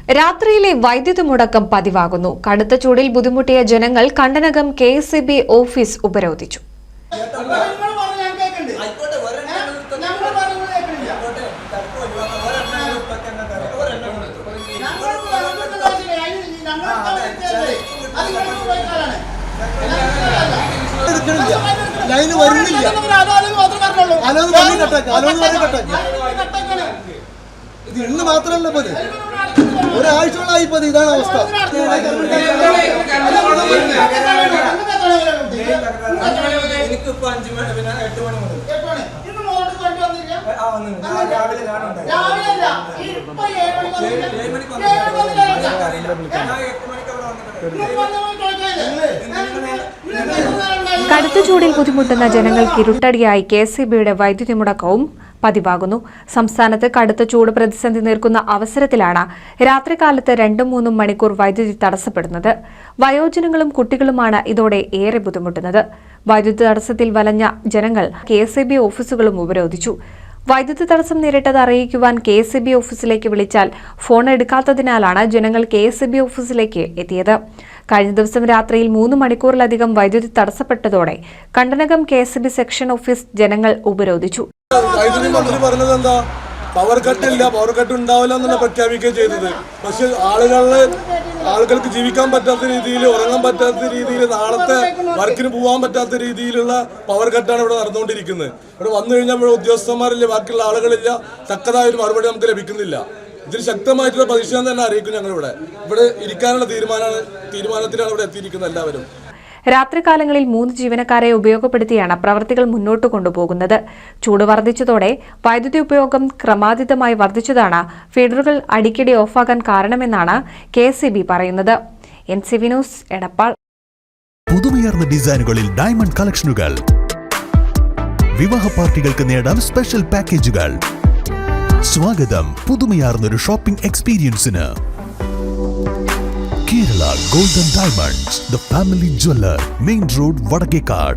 രാത്രിയിലെ വൈദ്യുതി മുടക്കം പതിവാകുന്നു. കടുത്ത ചൂടിൽ ബുദ്ധിമുട്ടിയ ജനങ്ങൾ കണ്ടനകം കെ.എസ്.ഇ.ബി. ഓഫീസ് ഉപരോധിച്ചു. ഇന്ന് മാത്രമല്ല പോലെ ഒരാഴ്ചകളായി ഇപ്പൊ ഇതാണ് അവസ്ഥ. കടുത്ത ചൂടിൽ ബുദ്ധിമുട്ടുന്ന ജനങ്ങൾക്ക് ഇരുട്ടടിയായി കെ.എസ്.ഇ.ബിയുടെ വൈദ്യുതി മുടക്കവും പതിവാകുന്നു. സംസ്ഥാനത്ത് കടുത്ത ചൂട് പ്രതിസന്ധി നേർക്കുന്ന അവസരത്തിലാണ് രാത്രികാലത്ത് 2-3 മണിക്കൂർ വൈദ്യുതി തടസ്സപ്പെടുന്നത്. വയോജനങ്ങളും കുട്ടികളുമാണ് ഇതോടെ ഏറെ ബുദ്ധിമുട്ടുന്നത്. വൈദ്യുതി തടസ്സത്തിൽ വലഞ്ഞ ജനങ്ങൾ കെ.എസ്.ഇ.ബി. ഓഫീസുകളും ഉപരോധിച്ചു. വൈദ്യുതി തടസ്സം നേരിട്ടത് അറിയിക്കുവാൻ കെ.എസ്.ഇ.ബി. ഓഫീസിലേക്ക് വിളിച്ചാൽ ഫോൺ എടുക്കാത്തതിനാലാണ് ജനങ്ങൾ കെ.എസ്.ഇ.ബി. ഓഫീസിലേക്ക് എത്തിയത്. കഴിഞ്ഞ ദിവസം രാത്രിയിൽ 3 മണിക്കൂറിലധികം വൈദ്യുതി തടസ്സപ്പെട്ടതോടെ കണ്ടനകം കെ.എസ്.ഇ.ബി. സെക്ഷൻ ഓഫീസ് ജനങ്ങൾ ഉപരോധിച്ചു. വൈദ്യുതി മന്ത്രി പറഞ്ഞത് എന്താ? പവർ കട്ടില്ല, പവർ കട്ട് ഉണ്ടാവില്ല എന്നാണ് പ്രഖ്യാപിക്കുകയും ചെയ്തത്. പക്ഷെ ആളുകൾക്ക് ജീവിക്കാൻ പറ്റാത്ത രീതിയിൽ, ഉറങ്ങാൻ പറ്റാത്ത രീതിയിൽ, നാളത്തെ വർക്കിന് പോകാൻ പറ്റാത്ത രീതിയിലുള്ള പവർ കട്ടാണ് ഇവിടെ നടന്നുകൊണ്ടിരിക്കുന്നത്. ഇവിടെ വന്നു കഴിഞ്ഞാൽ ഇവിടെ ഉദ്യോഗസ്ഥന്മാരില്ല, ബാക്കിയുള്ള ആളുകളില്ല, തക്കതായ ഒരു മറുപടി നമുക്ക് ലഭിക്കുന്നില്ല. ഇതിൽ ശക്തമായിട്ടുള്ള പ്രതിഷേധം തന്നെ അറിയിക്കും. ഞങ്ങളിവിടെ ഇരിക്കാനുള്ള തീരുമാനത്തിലാണ് ഇവിടെ എത്തിയിരിക്കുന്നത് എല്ലാവരും. രാത്രികാലങ്ങളിൽ 3 ജീവനക്കാരെ ഉപയോഗപ്പെടുത്തിയാണ് പ്രവൃത്തികൾ മുന്നോട്ട് കൊണ്ടുപോകുന്നത്. ചൂട് വർദ്ധിച്ചതോടെ വൈദ്യുതി ഉപയോഗം ക്രമാതീതമായി വർദ്ധിച്ചതാണ് ഫീഡറുകൾ അടിക്കടി ഓഫാകാൻ കാരണമെന്നാണ് കെ.എസ്.ഇ.ബി. പറയുന്നത്. NCV news, Edappal. പുതുമയാർന്ന ഡിസൈനുകളിൽ ഡയമണ്ട് കളക്ഷനുകൾ, വിവാഹ പാർട്ടികൾക്ക് നേടാൻ സ്പെഷ്യൽ പാക്കേജുകൾ. സ്വാഗതം പുതുമയാർന്നൊരു ഷോപ്പിംഗ് എക്സ്പീരിയൻസിന്. Kerala Golden Diamonds, the family jeweler, Main Road, Vadakekad.